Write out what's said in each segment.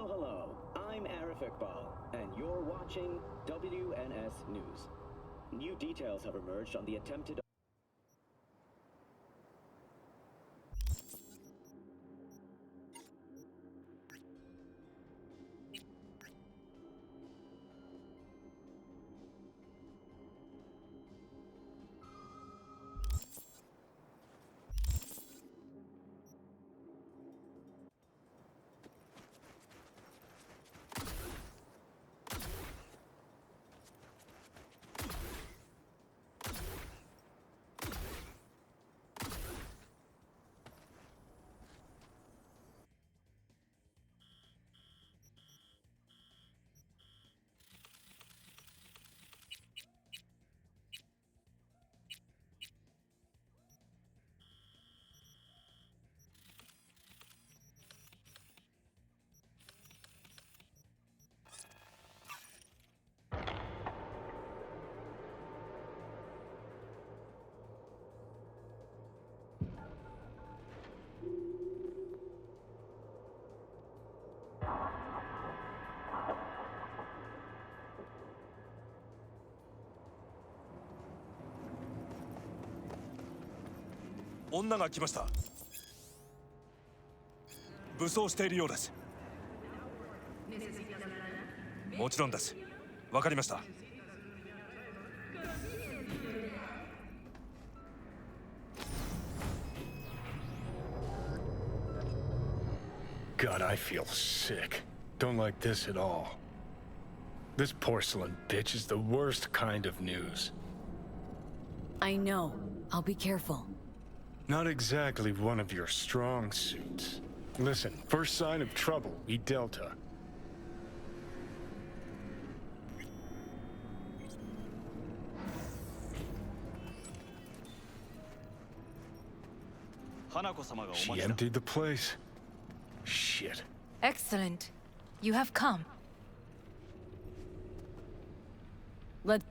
Hello. I'm INFP-A, and you're watching WNS News. New details have emerged on the attempted...女が来ました。武装しているようです。もちろんです。わかりました。God, I feel sick. Don't like this at all. This porcelain bitch is the worst kind of news. I know. I'll be careful. Not exactly one of your strong suits. Listen, first sign of trouble, eat Delta. She emptied the place. Shit. Excellent. You have come. Let...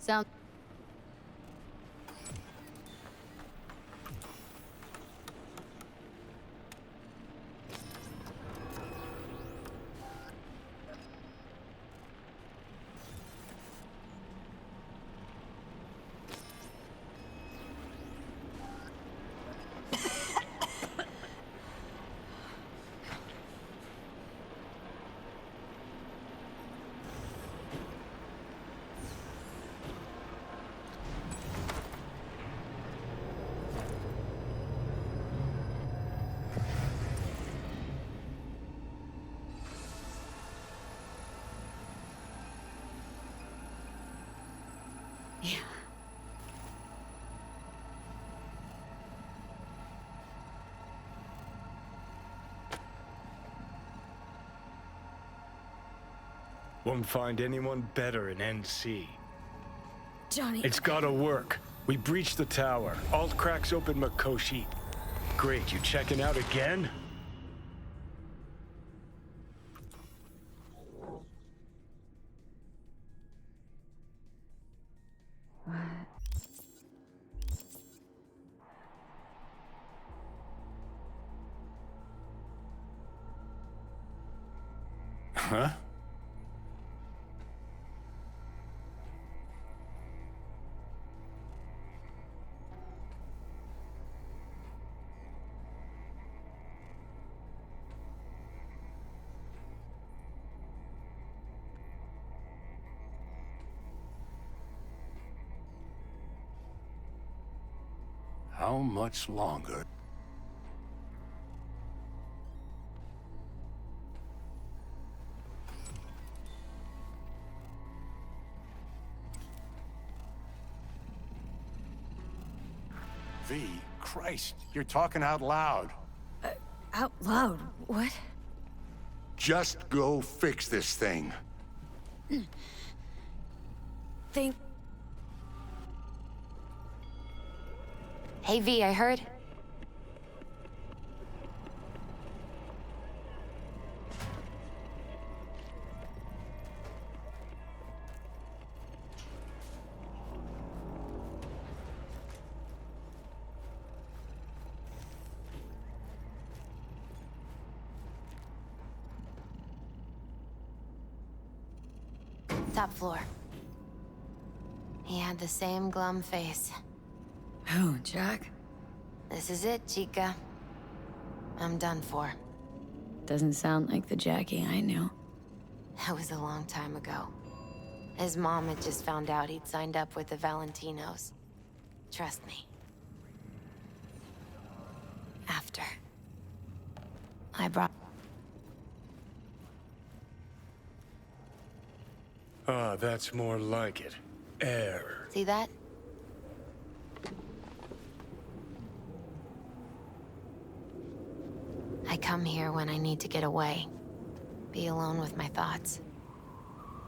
Sound... Yeah. Won't find anyone better in NC. Johnny... It's gotta work. We breached the tower. Alt cracks open Makoshi. Great, you checking out again? Huh? How much longer? V, Christ, you're talking out loud. Out loud? What? Just go fix this thing. Think. Hey, V, I heard. Top floor. He had the same glum face. Who, Jack? This is it, chica. I'm done for. Doesn't sound like the Jackie I knew. That was a long time ago. His mom had just found out he'd signed up with the Valentinos. Trust me. After. I brought... Ah, that's more like it. Air. See that? I come here when I need to get away. Be alone with my thoughts.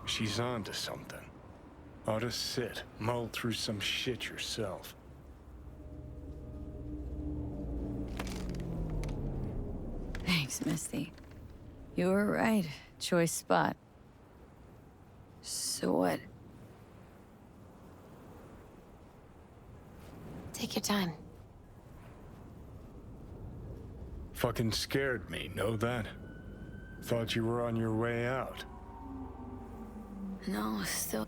She's onto something. Ought to sit, mull through some shit yourself. Thanks, Misty. You were right. Choice spot. So what? Take your time. Fucking scared me, know that? Thought you were on your way out. No, still.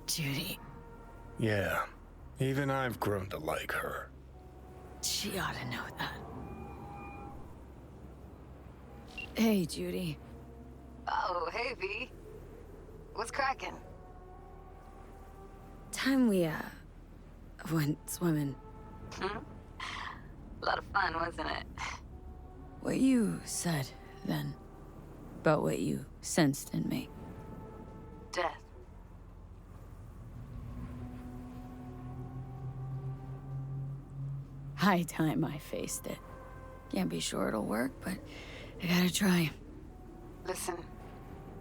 Judy. Yeah, even I've grown to like her. She ought to know that. Hey, Judy. Oh, hey, V. What's cracking? Time we, went swimming. A lot of fun, wasn't it? What you said, then, about what you sensed in me. Death. High time I faced it. Can't be sure it'll work, but I gotta try. Listen,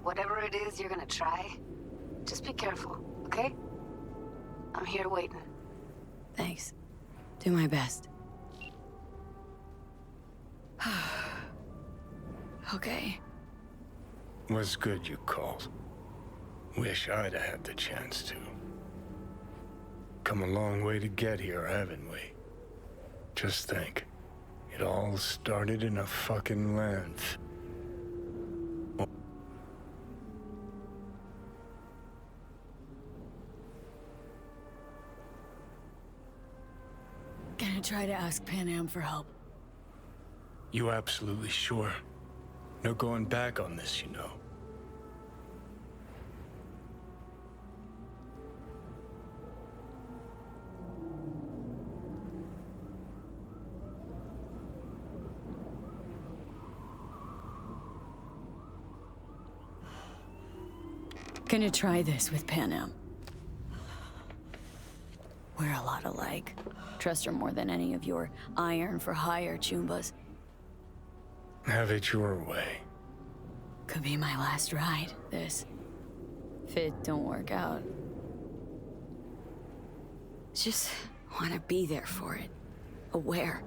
whatever it is you're gonna try, just be careful, okay? I'm here waiting. Thanks. Do my best. Okay. Was good you called. Wish I'd had the chance to. Come a long way to get here, haven't we? Just think. It all started in a fucking landfill. Gonna try to ask Pan Am for help. You absolutely sure? No going back on this, you know. Gonna try this with Pan Am. We're a lot alike. Trust her more than any of your iron for hire chumbas. Have it your way. Could be my last ride, this. If it don't work out. Just wanna be there for it. Aware.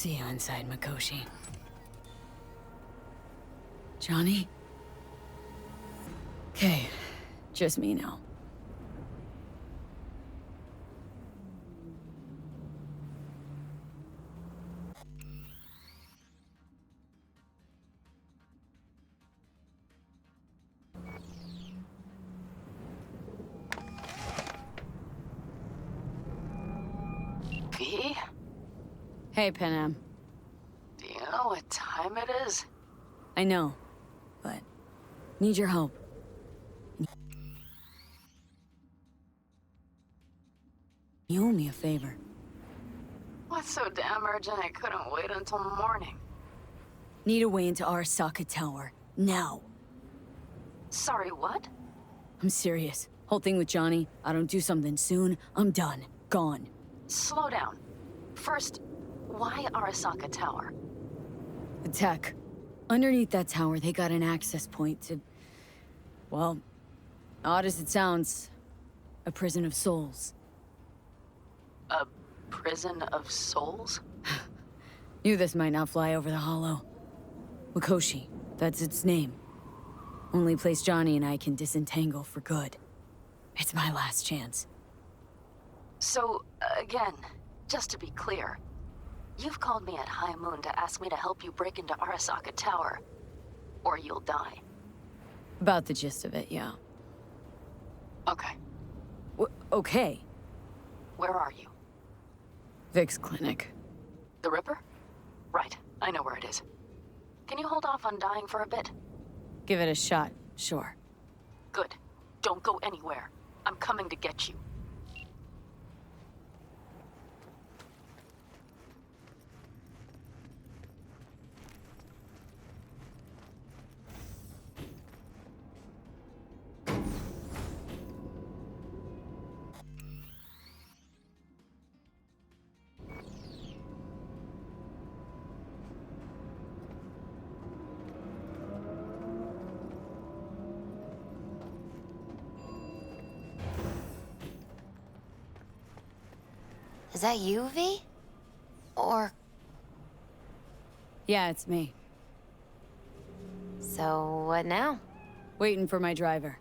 see you inside, Mikoshi. Johnny? Okay, just me now. V? Hey, Panam. Do you know what time it is? I know, but need your help. You owe me a favor. What's so damn urgent I couldn't wait until morning? Need a way into Arasaka Tower. Now. Sorry, what? I'm serious. Whole thing with Johnny, I don't do something soon, I'm done. Gone. Slow down. First, why Arasaka Tower? The tech. Underneath that tower, they got an access point to... well, odd as it sounds, a prison of souls. A prison of souls? Knew this might not fly over the hollow. Mikoshi, that's its name. Only place Johnny and I can disentangle for good. It's my last chance. So, again, just to be clear, you've called me at High Moon to ask me to help you break into Arasaka Tower, or you'll die. About the gist of it, yeah. Okay, Okay. where are you? Vic's clinic. The Ripper? Right, I know where it is. Can you hold off on dying for a bit? Give it a shot, sure. Good. Don't go anywhere. I'm coming to get you. Is that you, V? Or... Yeah, it's me. so what now? Waiting for my driver.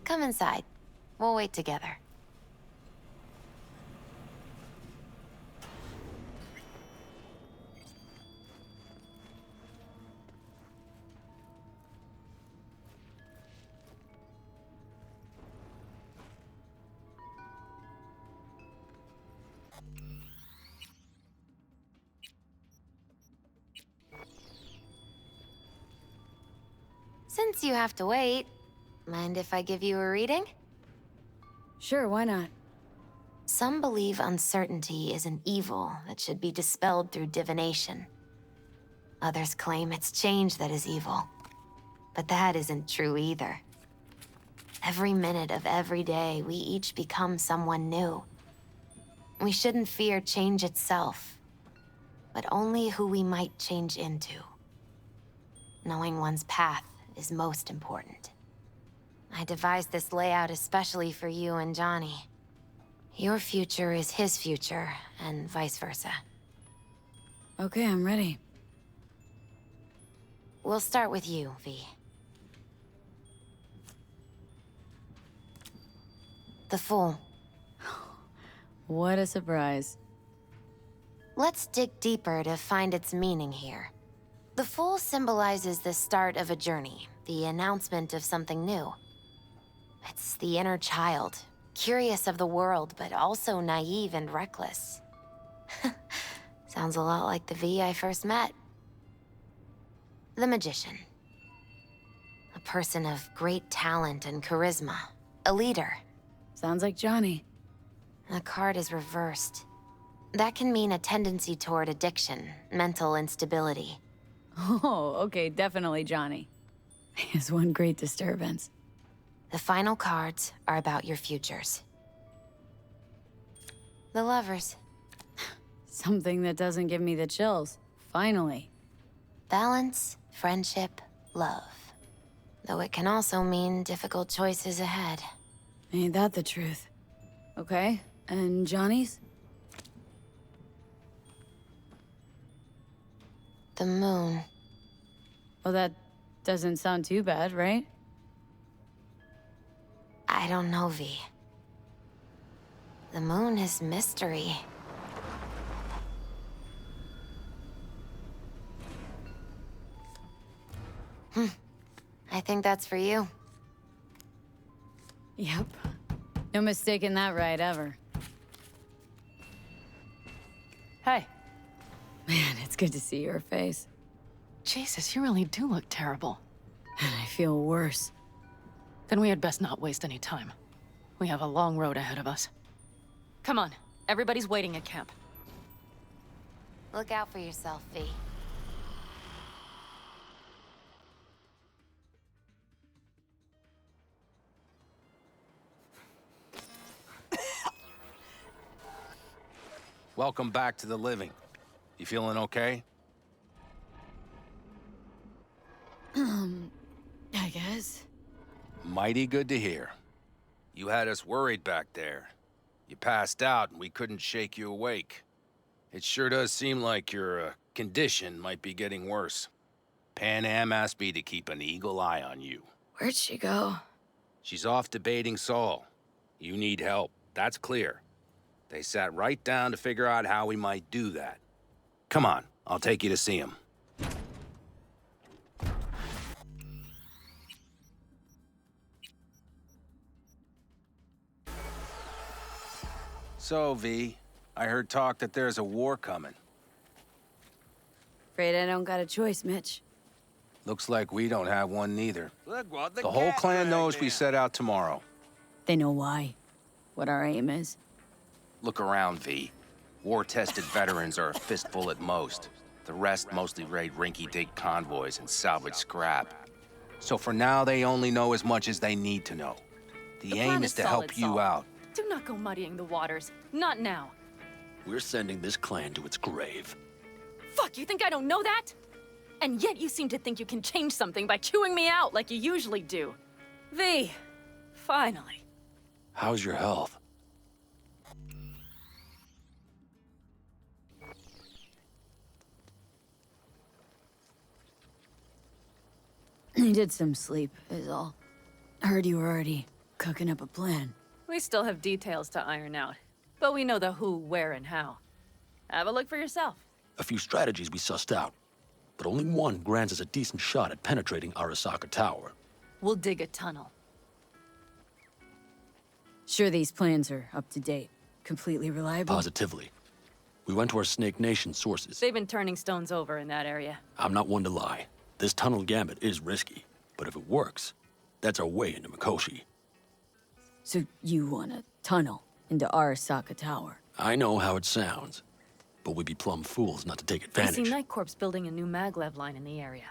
Come inside. We'll wait together. Since you have to wait, mind if I give you a reading? Sure, why not? Some believe uncertainty is an evil that should be dispelled through divination. Others claim it's change that is evil. But that isn't true either. Every minute of every day, we each become someone new. We shouldn't fear change itself, but only who we might change into. Knowing one's path is most important. I devised this layout especially for you and Johnny. Your future is his future, and vice versa. Okay, I'm ready. We'll start with you, V. The Fool. What a surprise. Let's dig deeper to find its meaning here. The Fool symbolizes the start of a journey, the announcement of something new. It's the inner child, curious of the world, but also naive and reckless. Sounds a lot like the V I first met. The Magician. A person of great talent and charisma. A leader. Sounds like Johnny. The card is reversed. That can mean a tendency toward addiction, mental instability. Oh, okay, definitely Johnny. He has one great disturbance. The final cards are about your futures. The Lovers. Something that doesn't give me the chills. Finally. Balance, friendship, love. Though it can also mean difficult choices ahead. Ain't that the truth? Okay, and Johnny's? The moon. Well, that doesn't sound too bad, right? I don't know, V. The moon is mystery. I think that's for you. Yep. No mistaking that ride ever. Hey. Man, it's good to see your face. Jesus, you really do look terrible. And I feel worse. Then we had best not waste any time. We have a long road ahead of us. Come on, everybody's waiting at camp. Look out for yourself, V. Welcome back to the living. You feeling okay? I guess. Mighty good to hear. You had us worried back there. You passed out and we couldn't shake you awake. It sure does seem like your condition might be getting worse. Pan Am asked me to keep an eagle eye on you. Where'd she go? She's off debating Saul. You need help, that's clear. They sat right down to figure out how we might do that. Come on, I'll take you to see him. So, V, I heard talk that there's a war coming. Afraid I don't got a choice, Mitch. Looks like we don't have one neither. Look what The whole clan knows we set out tomorrow. They know why. What our aim is. Look around, V. War-tested veterans are a fistful at most. The rest mostly raid rinky-dink convoys and salvage scrap. So for now, they only know as much as they need to know. The aim is to help you out. Do not go muddying the waters. Not now. We're sending this clan to its grave. Fuck, you think I don't know that? And yet you seem to think you can change something by chewing me out like you usually do. V, finally. How's your health? Needed some sleep, is all. Heard you were already cooking up a plan. We still have details to iron out, but we know the who, where, and how. Have a look for yourself. A few strategies we sussed out, but only one grants us a decent shot at penetrating Arasaka Tower. We'll dig a tunnel. Sure these plans are up to date. Completely reliable? Positively. We went to our Snake Nation sources. They've been turning stones over in that area. I'm not one to lie. This tunnel gambit is risky, but if it works, that's our way into Mikoshi. So you want a tunnel into Arasaka Tower? I know how it sounds, but we'd be plumb fools not to take I advantage. see Night Corp's building a new maglev line in the area.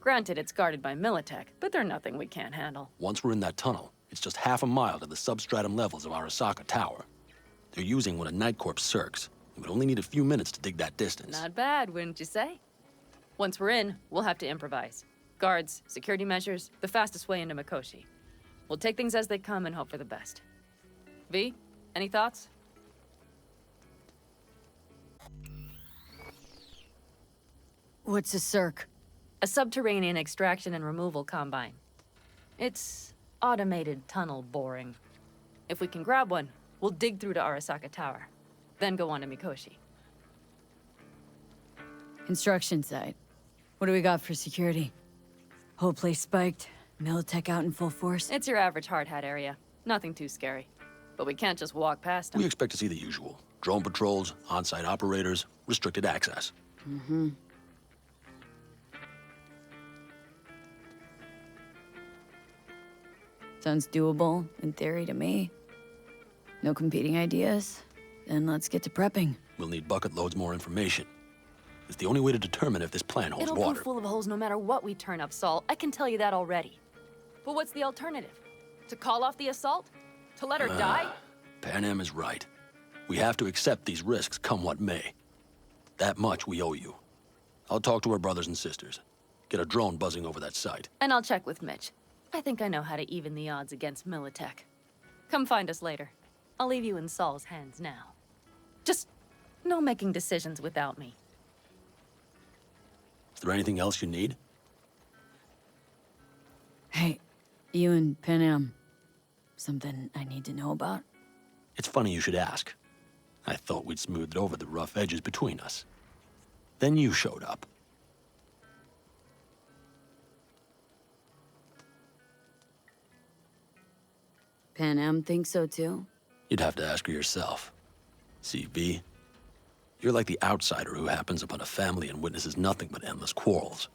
Granted, it's guarded by Militech, but they're nothing we can't handle. Once we're in that tunnel, it's just half a mile to the substratum levels of Arasaka Tower. They're using one of Night Corp's circs. It would only need a few minutes to dig that distance. Not bad, wouldn't you say? Once we're in, we'll have to improvise. Guards, security measures, the fastest way into Mikoshi. We'll take things as they come and hope for the best. V, any thoughts? What's a circ? A subterranean extraction and removal combine. It's automated tunnel boring. If we can grab one, we'll dig through to Arasaka Tower, then go on to Mikoshi. Construction site. What do we got for security? Whole place spiked, Militech out in full force? It's your average hard hat area. Nothing too scary. But we can't just walk past them. We expect to see the usual. Drone patrols, on-site operators, restricted access. Mm-hmm. Sounds doable, in theory, to me. No competing ideas? Then let's get to prepping. We'll need bucket loads more information. It's the only way to determine if this plan holds It'll water. prove full of holes no matter what we turn up, Saul. I can tell you that already. But what's the alternative? To call off the assault? To let her die? Pan Am is right. We have to accept these risks come what may. That much we owe you. I'll talk to our brothers and sisters. Get a drone buzzing over that site. And I'll check with Mitch. I think I know how to even the odds against Militech. Come find us later. I'll leave you in Saul's hands now. Just no making decisions without me. Is there anything else you need? Hey, you and Pan Am. Something I need to know about? It's funny you should ask. I thought we'd smoothed over the rough edges between us. Then you showed up. Pan Am thinks so too? You'd have to ask her yourself. See, V, you're like the outsider who happens upon a family and witnesses nothing but endless quarrels.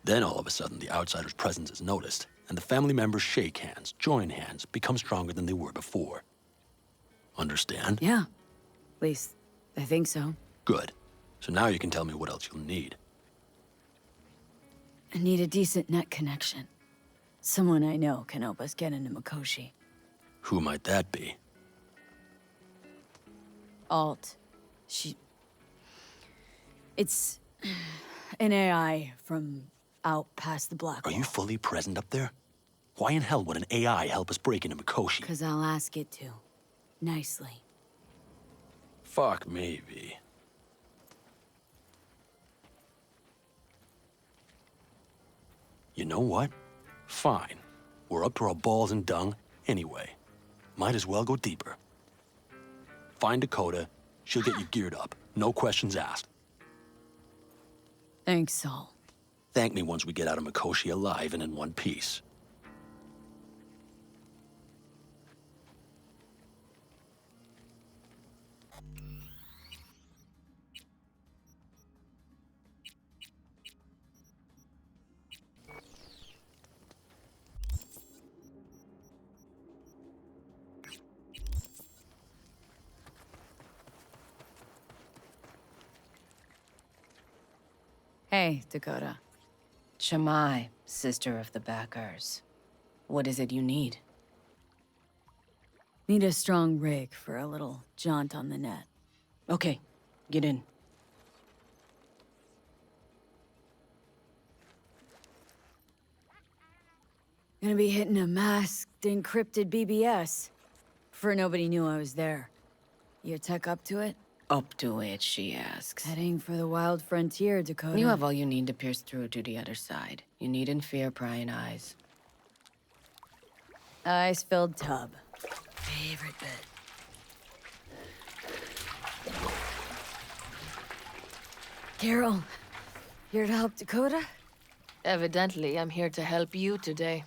Then all of a sudden, the outsider's presence is noticed, and the family members shake hands, join hands, become stronger than they were before. Understand? Yeah. At least, I think so. Good. So now you can tell me what else you'll need. I need a decent net connection. Someone I know can help us get into Mikoshi. Who might that be? Alt. It's an AI from out past the block. Are you fully present up there? Why in hell would an AI help us break into Mikoshi? 'Cause I'll ask it to. Nicely. Fuck me, V. You know what? Fine. We're up to our balls in dung anyway. Might as well go deeper. Find Dakota. She'll get you geared up. No questions asked. Thanks, Saul. Thank me once we get out of Mikoshi alive and in one piece. Hey, Dakota. Shamai, sister of the backers. What is it you need? Need a strong rig for a little jaunt on the net. Okay, get in. Gonna be hitting a masked, encrypted BBS. Before nobody knew I was there. Your tech up to it? Up to it, she asks. Heading for the wild frontier, Dakota. You have all you need to pierce through to the other side. You needn't fear prying eyes. Ice-filled tub. Favorite bit. Carol, here to help Dakota? Evidently, I'm here to help you today.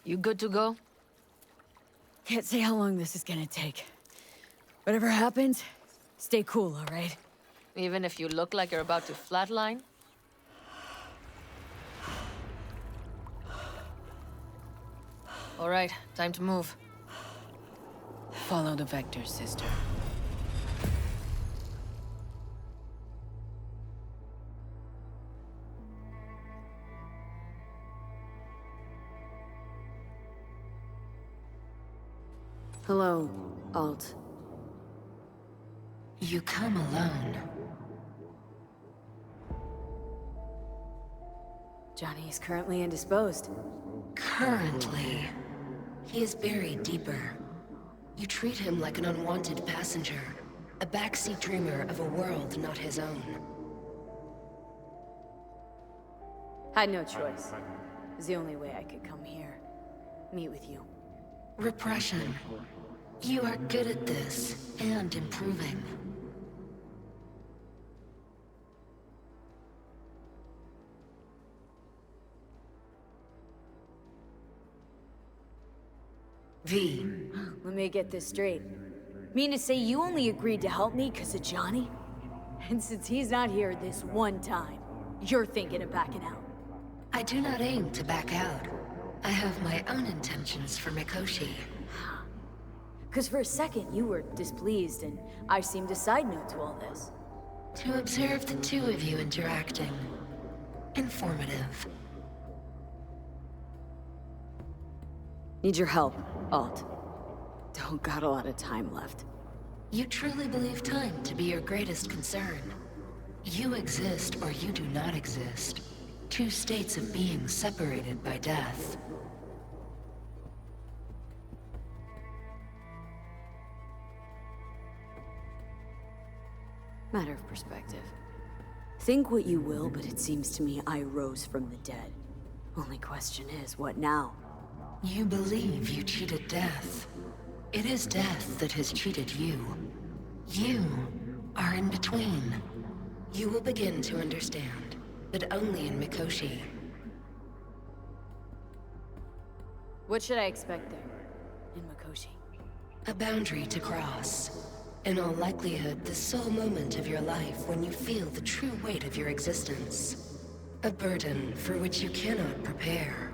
You good to go? Can't say how long this is gonna take. Whatever happens, stay cool, all right? Even if you look like you're about to flatline? All right, time to move. Follow the vector, sister. Hello, Alt. You come alone. Johnny is currently indisposed. Currently. He is buried deeper. You treat him like an unwanted passenger, a backseat dreamer of a world not his own. Had no choice. It was the only way I could come here. Meet with you. Repression. You are good at this, and improving. V. Let me get this straight. Mean to say you only agreed to help me because of Johnny? And since he's not here this one time, you're thinking of backing out? I do not aim to back out. I have my own intentions for Mikoshi. Because for a second you were displeased and I seemed a side note to all this. To observe the two of you interacting. Informative. Need your help, Alt. Don't got a lot of time left. You truly believe time to be your greatest concern. You exist or you do not exist. Two states of being separated by death. Matter of perspective. Think what you will, but it seems to me I rose from the dead. Only question is, what now? You believe you cheated death. It is death that has cheated you. You are in between. You will begin to understand, but only in Mikoshi. What should I expect there, in Mikoshi? A boundary to cross. In all likelihood, the sole moment of your life when you feel the true weight of your existence. A burden for which you cannot prepare.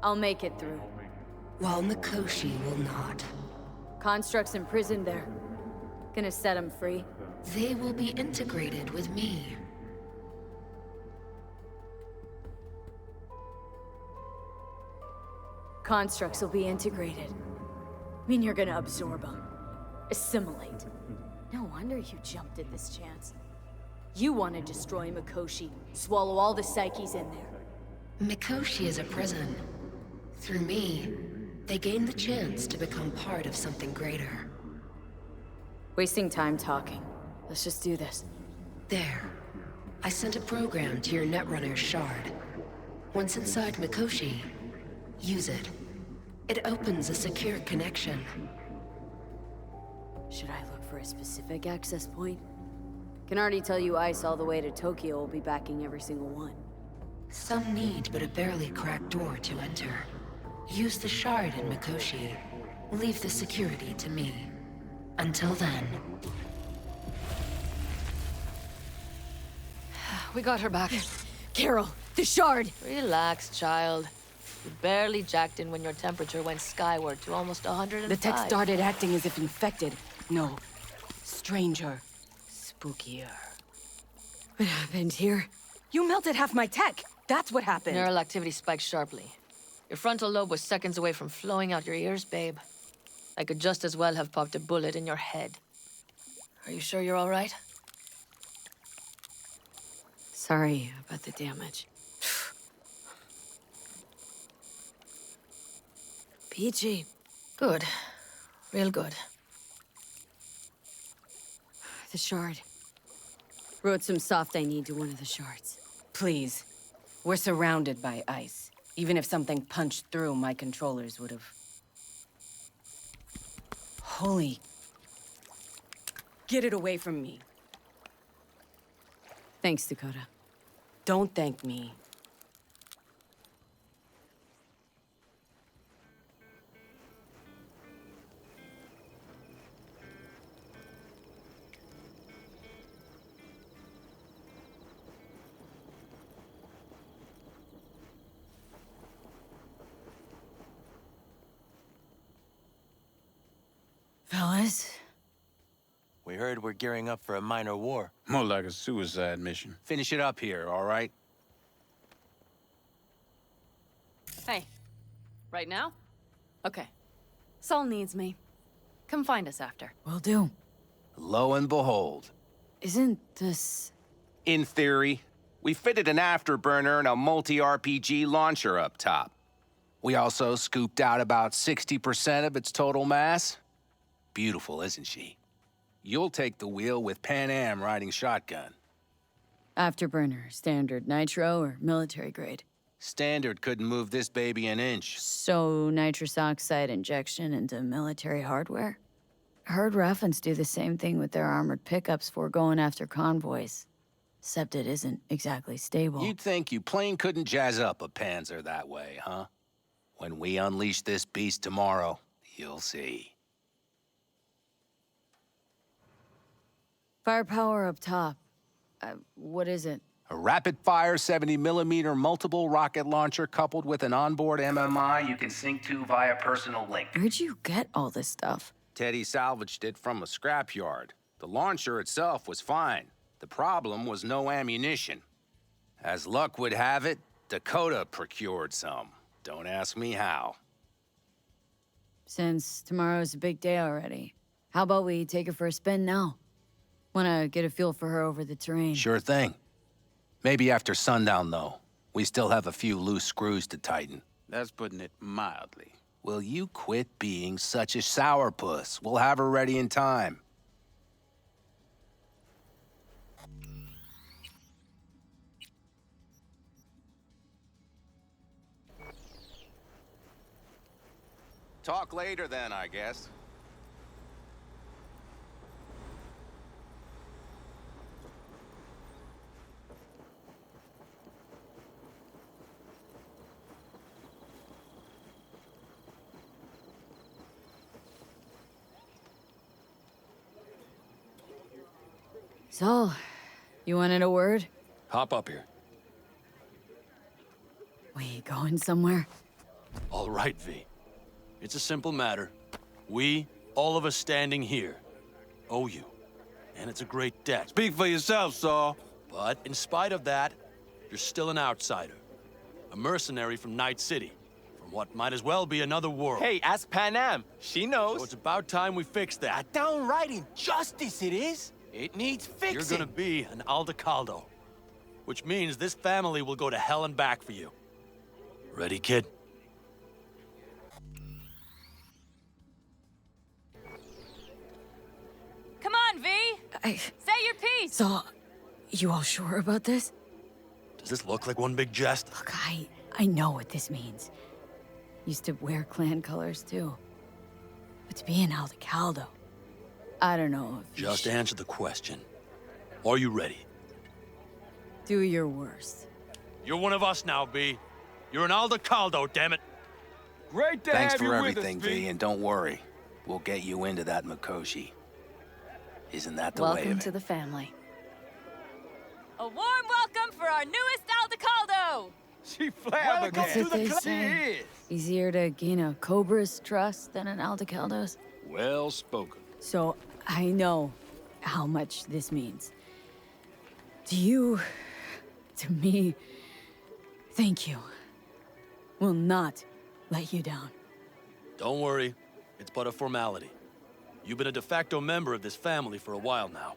I'll make it through. While Mikoshi will not. Constructs imprisoned there. Gonna set them free. They will be integrated with me. Constructs will be integrated. Mean you're gonna absorb them. Assimilate. No wonder you jumped at this chance. You want to destroy Mikoshi, swallow all the psyches in there. Mikoshi is a prison. Through me, they gain the chance to become part of something greater. Wasting time talking. Let's just do this. There. I sent a program to your Netrunner's shard. Once inside Mikoshi, use it. It opens a secure connection. Should I look for a specific access point? Can already tell you ICE all the way to Tokyo will be backing every single one. Some need but a barely cracked door to enter. Use the shard in Mikoshi. Leave the security to me. Until then... We got her back. Carol, the shard! Relax, child. You barely jacked in when your temperature went skyward to almost 105. The tech started acting as if infected. No. Stranger. Spookier. What happened here? You melted half my tech! That's what happened! Neural activity spiked sharply. Your frontal lobe was seconds away from flowing out your ears, babe. I could just as well have popped a bullet in your head. Are you sure you're all right? Sorry about the damage. Peachy. Good. Real good. The shard. Wrote some soft I need to one of the shards. Please. We're surrounded by ice. Even if something punched through, my controllers would have... Holy... Get it away from me. Thanks, Dakota. Don't thank me. Fellas? We heard we're gearing up for a minor war. More like a suicide mission. Finish it up here, all right? Hey. Right now? Okay. Saul needs me. Come find us after. Will do. Lo and behold. Isn't this... In theory, we fitted an afterburner and a multi-RPG launcher up top. We also scooped out about 60% of its total mass. Beautiful, isn't she? You'll take the wheel with Pan Am riding shotgun. Afterburner, standard nitro, or military grade? Standard couldn't move this baby an inch. So, nitrous oxide injection into military hardware? I heard Raffens do the same thing with their armored pickups for going after convoys. Except it isn't exactly stable. You'd think you plain couldn't jazz up a Panzer that way, huh? When we unleash this beast tomorrow, you'll see. Firepower up top. What is it? A rapid-fire 70mm multiple rocket launcher coupled with an onboard MMI you can sync to via personal link. Where'd you get all this stuff? Teddy salvaged it from a scrapyard. The launcher itself was fine. The problem was no ammunition. As luck would have it, Dakota procured some. Don't ask me how. Since tomorrow's a big day already, how about we take her for a spin now? Wanna get a feel for her over the terrain. Sure thing. Maybe after sundown, though. We still have a few loose screws to tighten. That's putting it mildly. Will you quit being such a sourpuss? We'll have her ready in time. Talk later then, I guess. So, you wanted a word? Hop up here. We going somewhere? All right, V. It's a simple matter. We, all of us standing here, owe you. And it's a great debt. Speak for yourself, Saul. But in spite of that, you're still an outsider. A mercenary from Night City. From what might as well be another world. Hey, ask Panam. She knows. So it's about time we fix that. A downright injustice it is. It needs fixing. You're gonna be an Aldecaldo. Which means this family will go to hell and back for you. Ready, kid? Come on, V! Say your piece! So, you all sure about this? Does this look like one big jest? Look, I know what this means. Used to wear clan colors, too. But to be an Aldecaldo, I don't know if you Just answer the question. Are you ready? do your worst. You're one of us now, B. You're an Aldecaldo, damn it. Great to Thanks have for you everything, with us, V, and don't worry. We'll get you into that Mikoshi. Isn't that the way Welcome of to it? the family. A warm welcome for our newest Aldecaldo! She That's flabbergasted. what they say. Easier to gain a Cobra's trust than an Aldecaldo's. Well spoken. So, I know how much this means. To you, to me, thank you. Will not let you down. Don't worry. It's but a formality. You've been a de facto member of this family for a while now.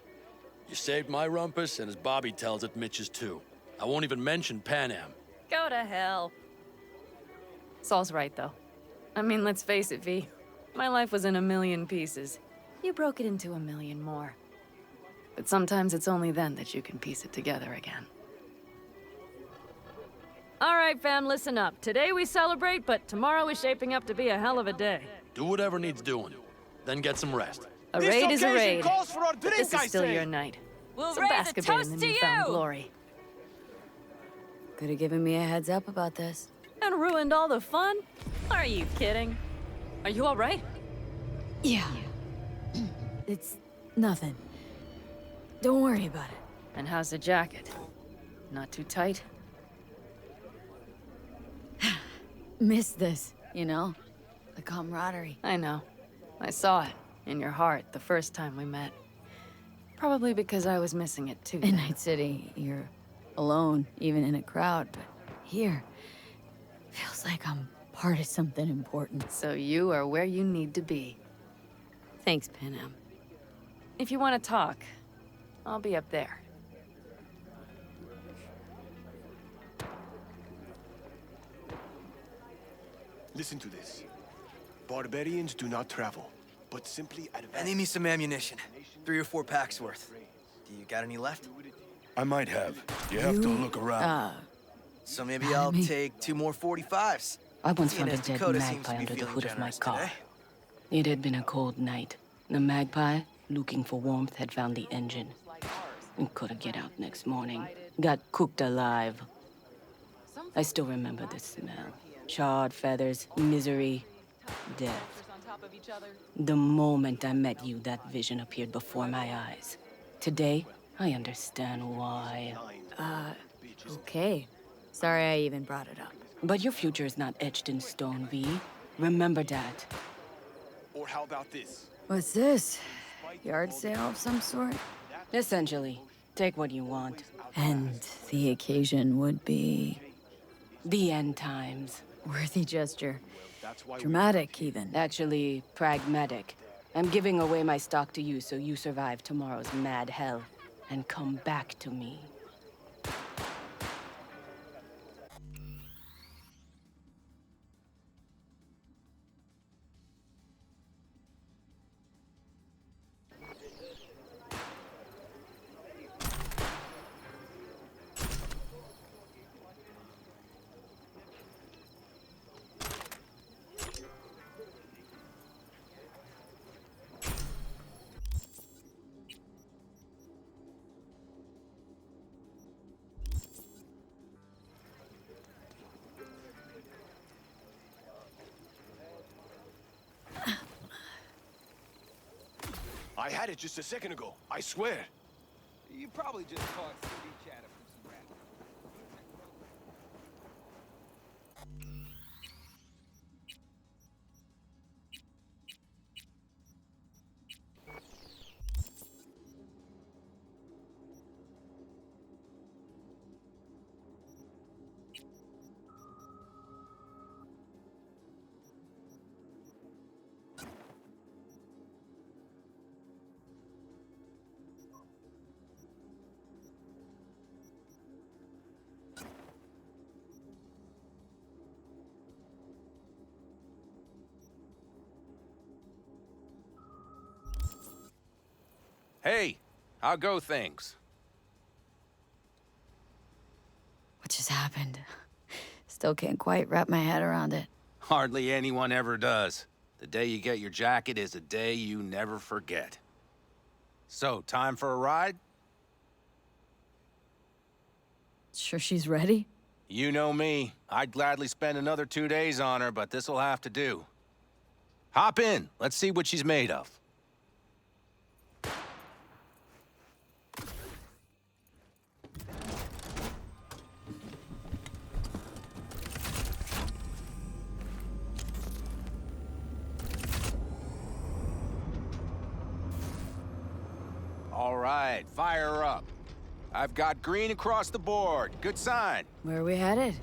You saved my rumpus, and as Bobby tells it, Mitch's too. I won't even mention Panam. Go to hell. Saul's right, though. I mean, let's face it, V. My life was in a million pieces. You broke it into a million more. But sometimes it's only then that you can piece it together again. All right, fam, listen up. Today we celebrate, but tomorrow is shaping up to be a hell of a day. Do whatever needs doing. Then get some rest. A raid is a raid. Calls for our But drink, this is I still say. your night. We'll So raise bask a a bit in toast the to newfound you! glory. Could have given me a heads up about this. And ruined all the fun? Are you kidding? Are you all right? Yeah. It's nothing. Don't worry about it. And how's the jacket? Not too tight? Miss this, you know? The camaraderie. I know. I saw it in your heart the first time we met. Probably because I was missing it too. In Night City, you're alone, even in a crowd, but here, feels like I'm part of something important. So you are where you need to be. Thanks, Panam. If you want to talk, I'll be up there. Listen to this. Barbarians do not travel, but simply advance. I need me some ammunition. 3 or 4 packs worth. Do you got any left? I might have. You have to look around. So maybe I'll take 2 more 45s. I once Seeing found a as dead Dakota seems magpie to be under the feeling hood of my generous car. today. It had been a cold night. The magpie, looking for warmth, had found the engine. And couldn't get out next morning. Got cooked alive. I still remember the smell. Charred feathers, misery, death. The moment I met you, that vision appeared before my eyes. Today, I understand why. Okay. Sorry I even brought it up. But your future is not etched in stone, V. Remember that. Or how about this? What's this? Yard sale of some sort? Essentially, take what you want. And the occasion would be... The end times. Worthy gesture. Dramatic, even. Actually, pragmatic. I'm giving away my stock to you so you survive tomorrow's mad hell and come back to me. I had it just a second ago. I swear. You probably just caught CD chatter from some rat. Hey, how go things? What just happened? Still can't quite wrap my head around it. Hardly anyone ever does. The day you get your jacket is a day you never forget. So, time for a ride? Sure she's ready? You know me. I'd gladly spend another 2 days on her, but this'll have to do. Hop in. Let's see what she's made of. All right, fire her up. I've got green across the board. Good sign. Where are we headed?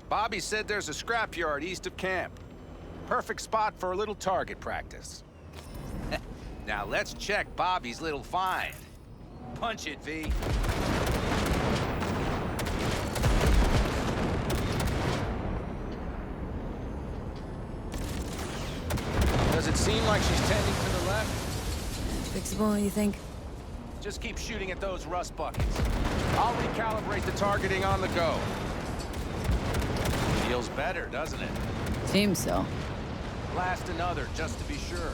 Bobby said there's a scrapyard east of camp. Perfect spot for a little target practice. Now let's check Bobby's little find. Punch it, V. Does it seem like she's tending to the left? Fixable, you think? Just keep shooting at those rust buckets. I'll recalibrate the targeting on the go. Feels better, doesn't it? Seems so. Blast another, just to be sure.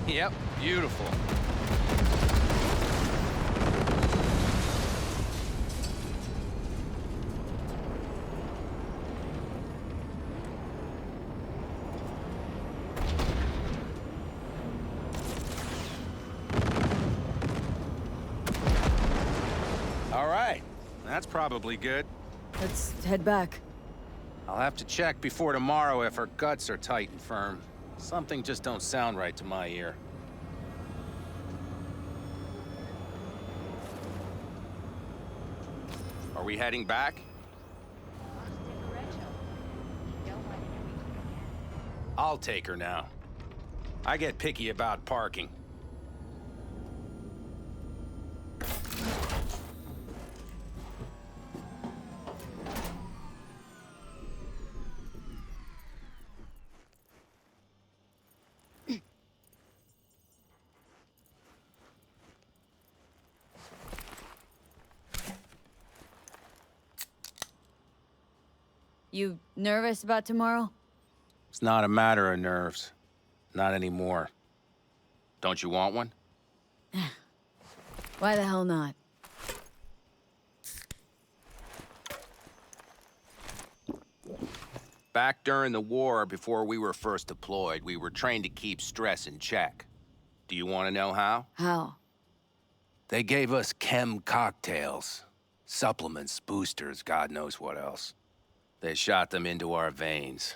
Yep, beautiful. All right, that's probably good. Let's head back. I'll have to check before tomorrow if her guts are tight and firm. Something just don't sound right to my ear. Are we heading back? I'll take her now. I get picky about parking. You nervous about tomorrow? It's not a matter of nerves. Not anymore. Don't you want one? Why the hell not? Back during the war, before we were first deployed, we were trained to keep stress in check. Do you want to know how? How? They gave us chem cocktails. Supplements, boosters, God knows what else. They shot them into our veins.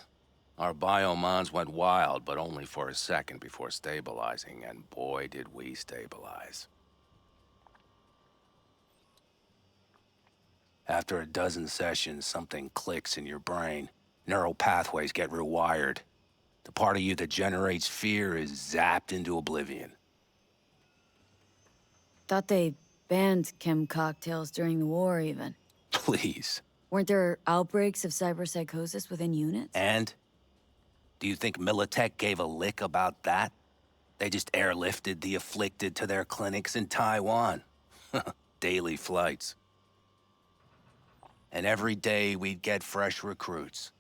Our biomons went wild, but only for a second before stabilizing, and boy, did we stabilize. After a dozen sessions, something clicks in your brain. Neural pathways get rewired. The part of you that generates fear is zapped into oblivion. Thought they banned chem cocktails during the war, even. Please. Weren't there outbreaks of cyberpsychosis within units? And? Do you think Militech gave a lick about that? They just airlifted the afflicted to their clinics in Taiwan. Daily flights. And every day we'd get fresh recruits.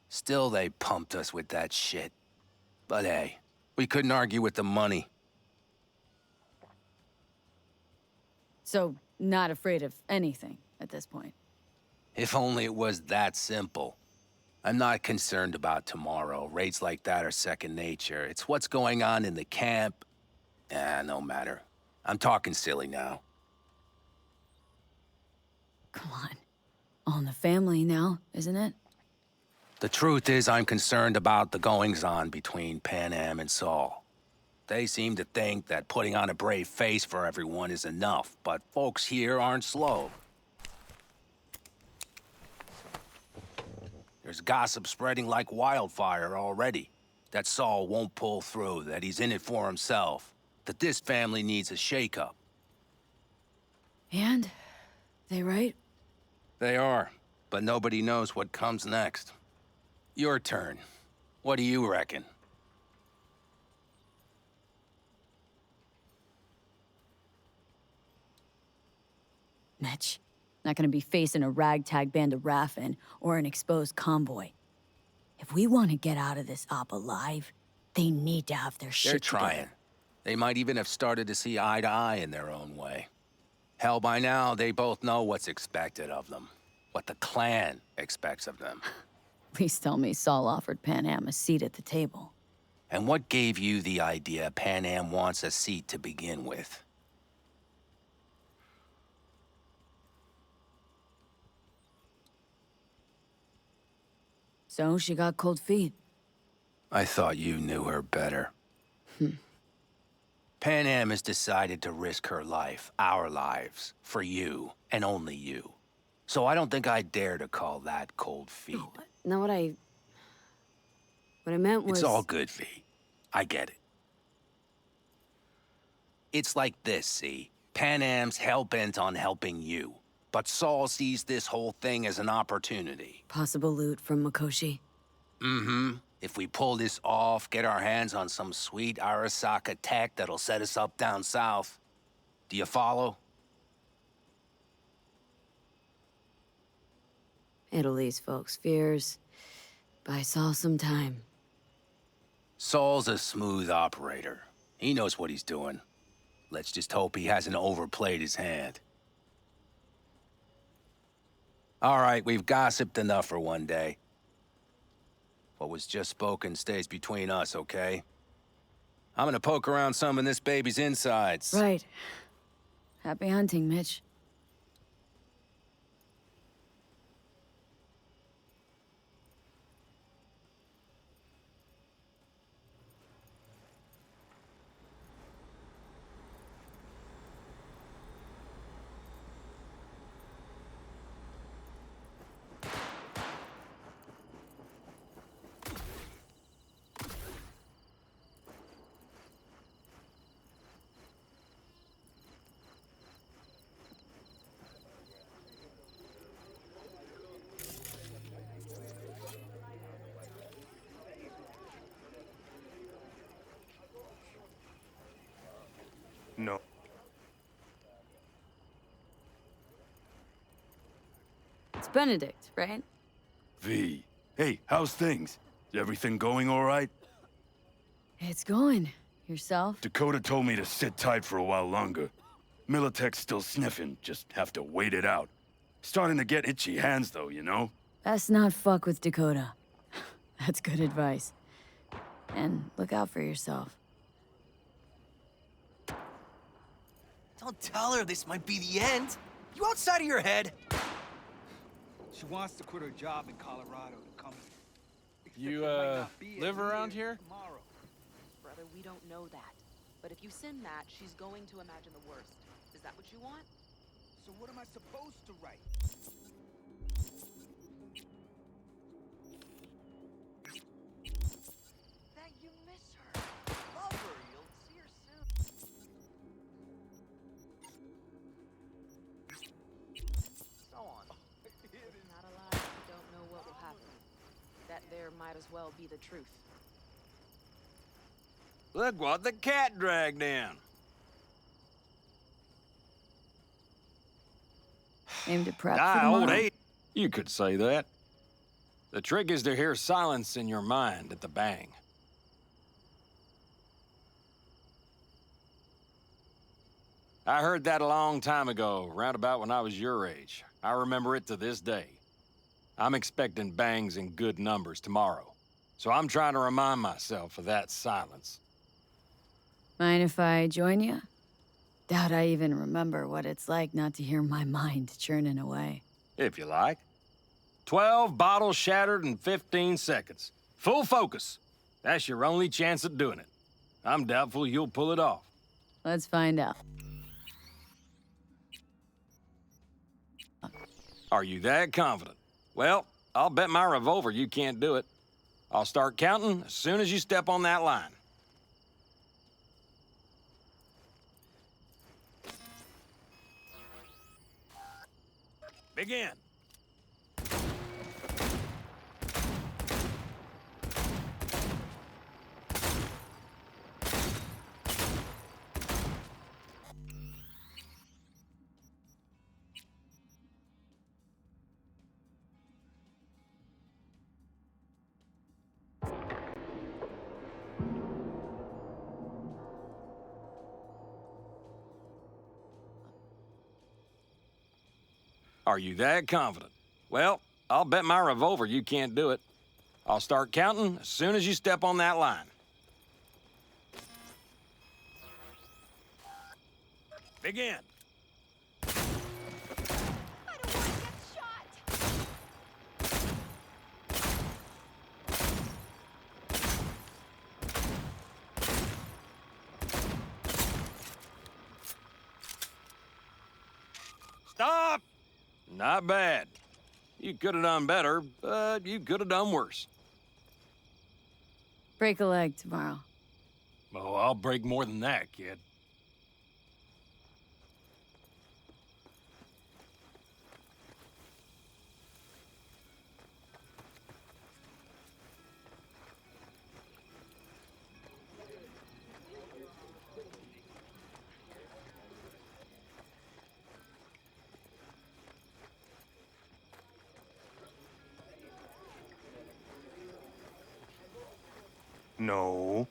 Still, they pumped us with that shit. But hey, we couldn't argue with the money. So, not afraid of anything at this point? If only it was that simple. I'm not concerned about tomorrow. Raids like that are second nature. It's what's going on in the camp. No matter. I'm talking silly now. Come on. All in the family now, isn't it? The truth is, I'm concerned about the goings-on between Pan Am and Saul. They seem to think that putting on a brave face for everyone is enough, but folks here aren't slow. There's gossip spreading like wildfire already. That Saul won't pull through, that he's in it for himself, that this family needs a shake-up. And? They right? They are, but nobody knows what comes next. Your turn. What do you reckon? Mitch, not gonna be facing a ragtag band of Raffin or an exposed convoy. If we want to get out of this op alive, they need to have their shit They're trying. together. They might even have started to see eye to eye in their own way. Hell, by now, they both know what's expected of them. What the clan expects of them. Please tell me Saul offered Pan Am a seat at the table. And what gave you the idea Pan Am wants a seat to begin with? So she got cold feet. I thought you knew her better. Pan Am has decided to risk her life, our lives, for you, and only you. So I don't think I'd dare to call that cold feet. No, what I meant was... It's all good, V. I get it. It's like this, see? Pan Am's hell-bent on helping you. But Saul sees this whole thing as an opportunity. Possible loot from Mikoshi. Mm-hmm. If we pull this off, get our hands on some sweet Arasaka tech that'll set us up down south. Do you follow? It'll ease folks' fears. Buy Saul some time. Saul's a smooth operator. He knows what he's doing. Let's just hope he hasn't overplayed his hand. All right, we've gossiped enough for one day. What was just spoken stays between us, okay? I'm gonna poke around some of this baby's insides. Right. Happy hunting, Mitch. No. It's Benedict, right? V. Hey, how's things? Is everything going all right? It's going. Yourself? Dakota told me to sit tight for a while longer. Militech's still sniffing, just have to wait it out. Starting to get itchy hands though, you know? Best not fuck with Dakota. That's good advice. And look out for yourself. Don't tell her this might be the end. You outside of your head? She wants to quit her job in Colorado to come here. You, live around here? Brother, we don't know that. But if you send that, she's going to imagine the worst. Is that what you want? So what am I supposed to write? That you miss her. Love her. You'll see her soon. So on. If not alive, you don't know what will happen. That there might as well be the truth. Look what the cat dragged in. Aimed at prep Ah, for old tomorrow. eight. You could say that. The trick is to hear silence in your mind at the bang. I heard that a long time ago, round about when I was your age. I remember it to this day. I'm expecting bangs in good numbers tomorrow. So I'm trying to remind myself of that silence. Mind if I join you? Doubt I even remember what it's like not to hear my mind churning away. If you like. 12 bottles shattered in 15 seconds. Full focus. That's your only chance at doing it. I'm doubtful you'll pull it off. Let's find out. Are you that confident? Well, I'll bet my revolver you can't do it. I'll start counting as soon as you step on that line. Begin. Are you that confident? Well, I'll bet my revolver you can't do it. I'll start counting as soon as you step on that line. Begin. Stop! Not bad. You could have done better, but you could have done worse. Break a leg tomorrow. Oh, I'll break more than that, kid.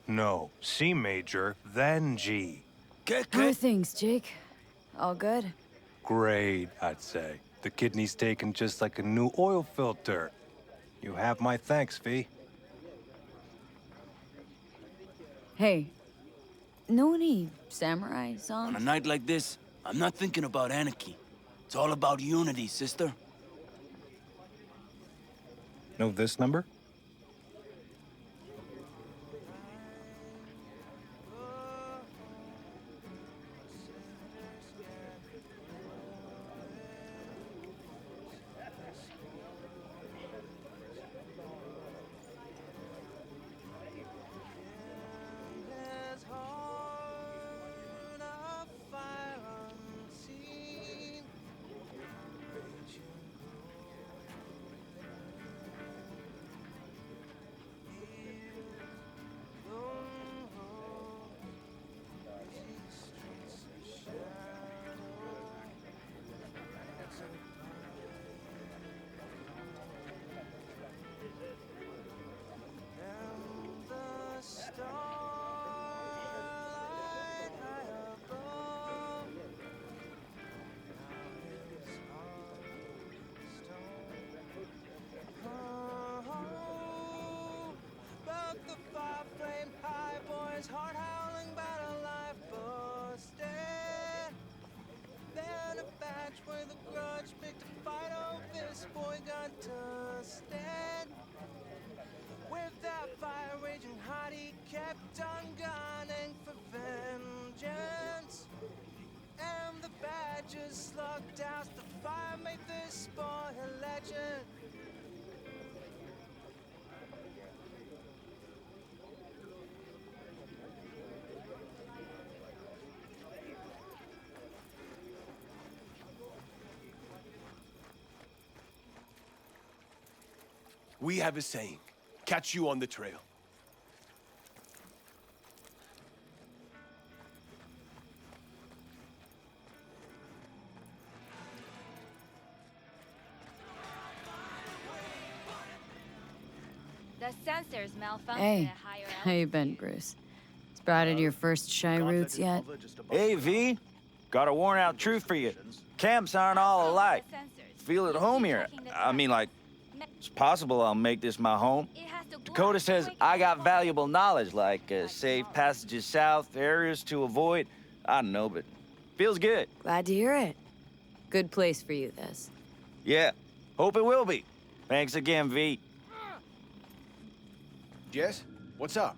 No. C major, then G. How are things, Jake? All good? Great, I'd say. The kidney's taken just like a new oil filter. You have my thanks, V. Hey, know any samurai songs? On a night like this, I'm not thinking about anarchy. It's all about unity, sister. Know this number? Heart howling about a life busted. Then a batch with a grudge picked a fight. Oh, this boy got to stand. With that fire raging hot, he kept on gunning for vengeance. And the badges slugged out the fire, made this boy a legend. We have a saying, catch you on the trail. The sensors malfunctioned Hey, at higher how you been, Bruce? Sprouted your first shy roots yet? Hey, V. Got a worn-out truth for you. Camps aren't all alike. Feel at home here. I mean, like, It's possible I'll make this my home. Dakota says I got valuable knowledge, like safe passages south, areas to avoid. I don't know, but feels good. Glad to hear it. Good place for you, this. Yeah, hope it will be. Thanks again, V. Jess, what's up?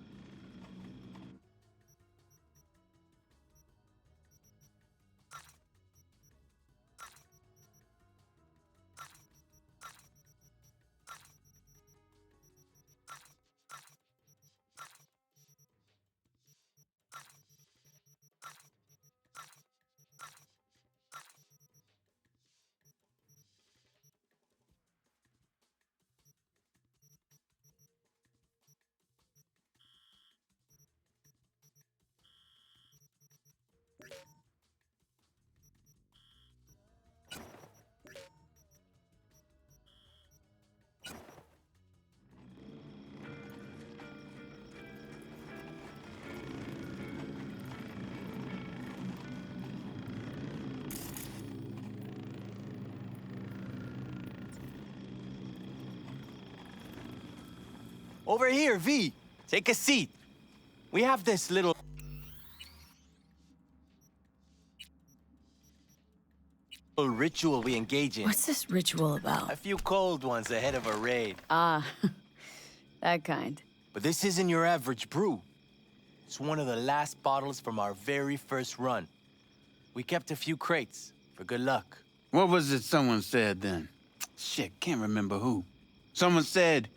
Over here, V. Take a seat. We have this little ritual we engage in. What's this ritual about? A few cold ones ahead of a raid. Ah, that kind. But this isn't your average brew. It's one of the last bottles from our very first run. We kept a few crates for good luck. What was it someone said then? Shit, can't remember who. Someone said,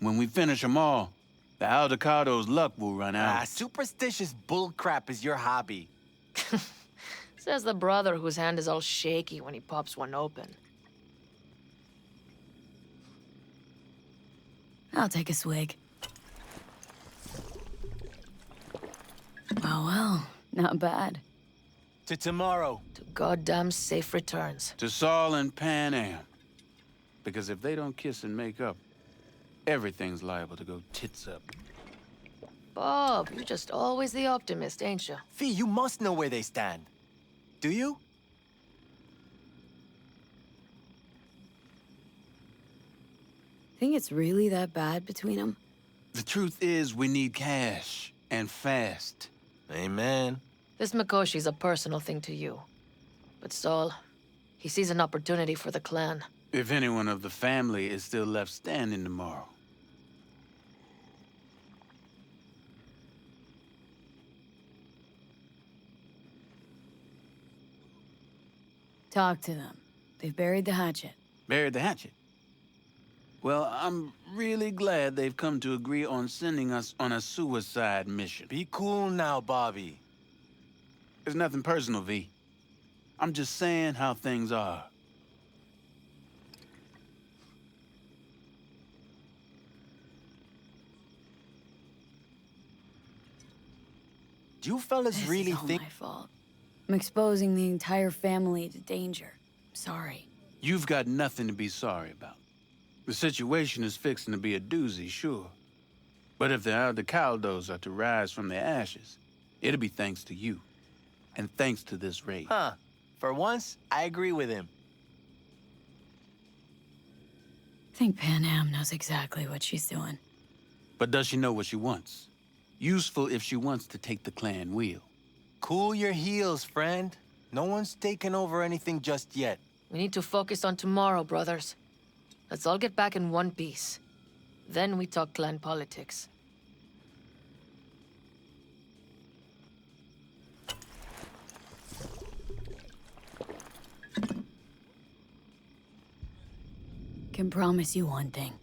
when we finish them all, the Aldecado's luck will run out. Superstitious bullcrap is your hobby. Says the brother whose hand is all shaky when he pops one open. I'll take a swig. Well, not bad. To tomorrow. To goddamn safe returns. To Saul and Pan Am. Because if they don't kiss and make up, everything's liable to go tits up. Bob, you're just always the optimist, ain't you? Fee, you must know where they stand. Do you? Think it's really that bad between them? The truth is, we need cash, and fast. Amen. This Mikoshi's a personal thing to you. But Saul, he sees an opportunity for the clan. If anyone of the family is still left standing tomorrow. Talk to them. They've buried the hatchet. Buried the hatchet? Well, I'm really glad they've come to agree on sending us on a suicide mission. Be cool now, Bobby. It's nothing personal, V. I'm just saying how things are. Do you fellas This really is all think... my fault. I'm exposing the entire family to danger. Sorry. You've got nothing to be sorry about. The situation is fixing to be a doozy, sure. But if the Aldecaldos are to rise from their ashes, it'll be thanks to you. And thanks to this raid. Huh. For once, I agree with him. I think Pan Am knows exactly what she's doing. But does she know what she wants? Useful if she wants to take the clan wheel. Cool your heels, friend. No one's taken over anything just yet. We need to focus on tomorrow, brothers. Let's all get back in one piece. Then we talk clan politics. Can promise you one thing.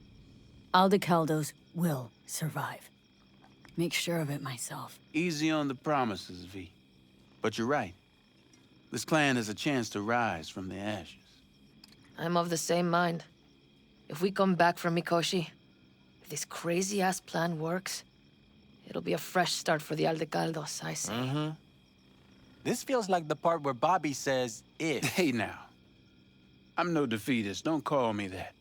Aldecaldos will survive. Make sure of it myself. Easy on the promises, V. But you're right. This clan has a chance to rise from the ashes. I'm of the same mind. If we come back from Mikoshi, if this crazy-ass plan works, it'll be a fresh start for the Aldecaldos, I say. Mm-hmm. This feels like the part where Bobby says, if. Hey now. I'm no defeatist. Don't call me that.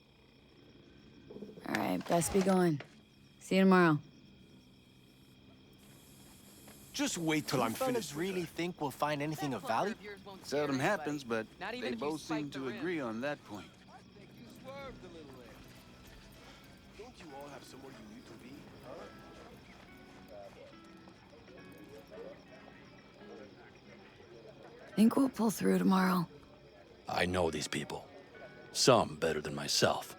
All right, best be going. See you tomorrow. Just wait till I'm fellas finished. really think we'll find anything of value? Seldom happens, but they both seem to agree on that point. all have somewhere you need to be, huh? Think we'll pull through tomorrow? I know these people. Some better than myself.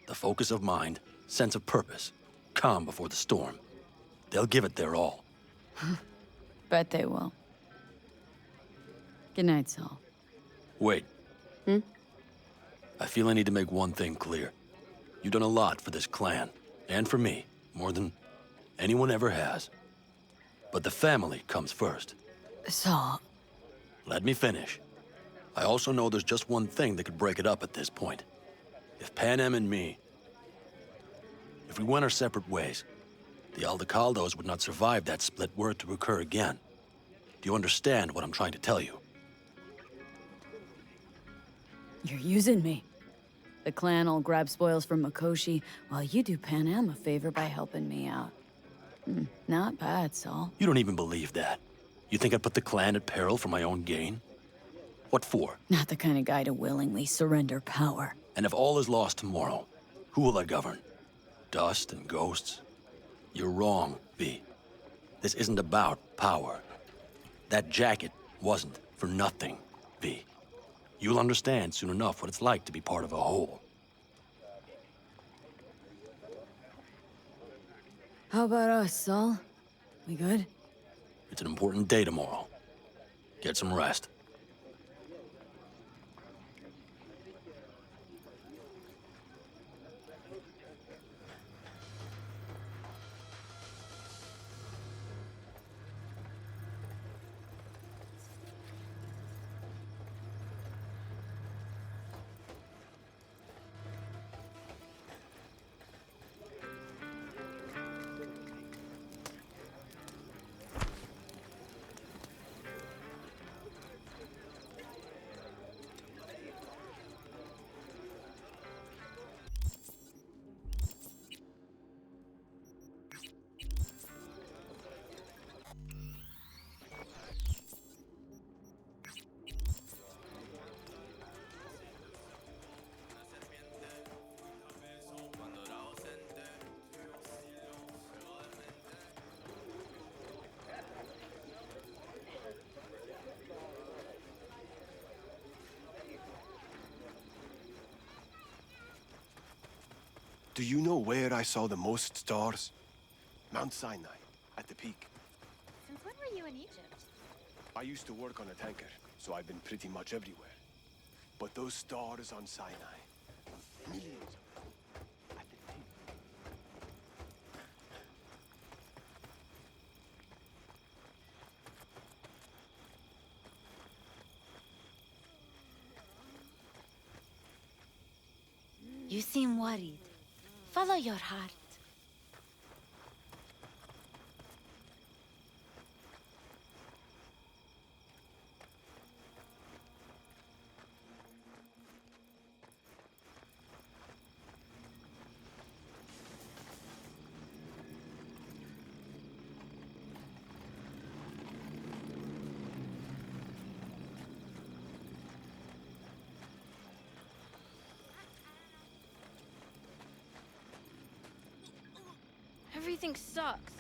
The focus of mind, sense of purpose, calm before the storm. They'll give it their all. Bet they will. Good night, Saul. Wait. I feel I need to make one thing clear. You've done a lot for this clan, and for me, more than anyone ever has. But the family comes first. Saul. Let me finish. I also know there's just one thing that could break it up at this point. If Panem and me... If we went our separate ways, the Aldecaldos would not survive that split were it to occur again. Do you understand what I'm trying to tell you? You're using me. The clan will grab spoils from Mikoshi, while you do Panem a favor by helping me out. Not bad, Saul. You don't even believe that. You think I'd put the clan at peril for my own gain? What for? Not the kind of guy to willingly surrender power. And if all is lost tomorrow, who will I govern? Dust and ghosts? You're wrong, V. This isn't about power. That jacket wasn't for nothing, V. You'll understand soon enough what it's like to be part of a whole. How about us, Saul? We good? It's an important day tomorrow. Get some rest. Do you know where I saw the most stars? Mount Sinai, at the peak. Since when were you in Egypt? I used to work on a tanker, so I've been pretty much everywhere. But those stars on Sinai, millions of them, at the peak. You seem worried. Follow your heart. Everything sucks.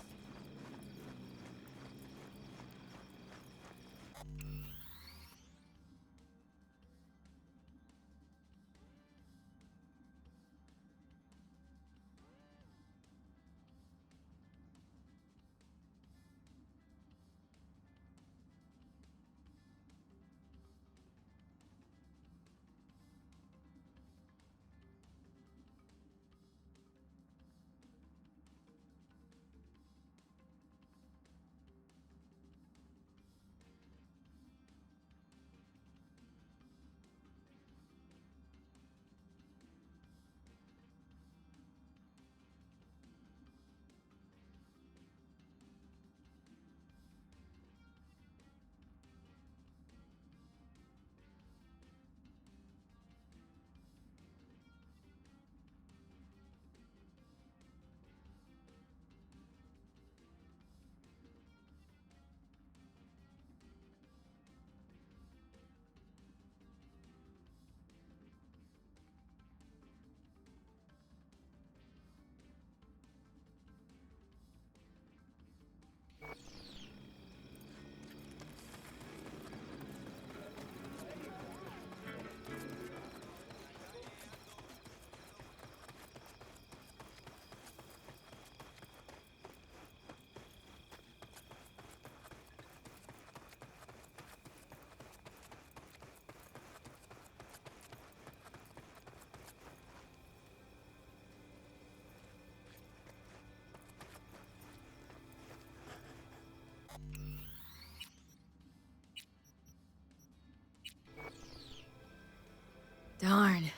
Darn.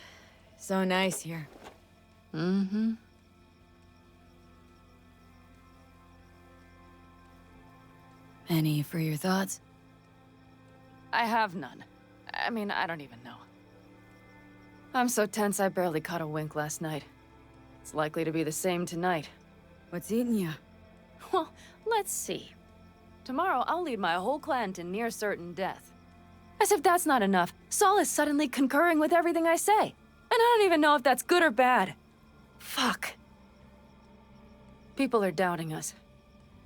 So nice here. Mm-hmm. Any for your thoughts? I have none. I mean, I don't even know. I'm so tense I barely caught a wink last night. It's likely to be the same tonight. What's eating you? Well, let's see. Tomorrow I'll lead my whole clan to near certain death. As if that's not enough, Saul is suddenly concurring with everything I say. And I don't even know if that's good or bad. Fuck. People are doubting us.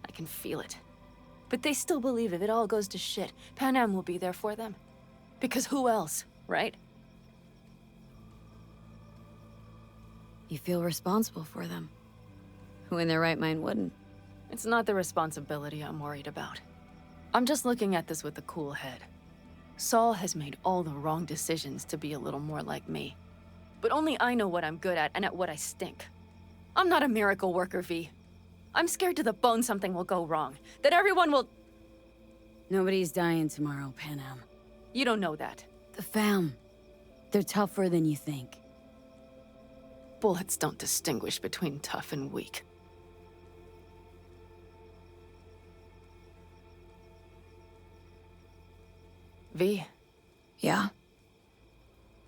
I can feel it. But they still believe if it all goes to shit, Pan Am will be there for them. Because who else, right? You feel responsible for them. Who in their right mind wouldn't? It's not the responsibility I'm worried about. I'm just looking at this with a cool head. Saul has made all the wrong decisions to be a little more like me. But only I know what I'm good at and at what I stink. I'm not a miracle worker, V. I'm scared to the bone something will go wrong. That everyone will... Nobody's dying tomorrow, Pan Am. You don't know that. The fam. They're tougher than you think. Bullets don't distinguish between tough and weak. V. Yeah?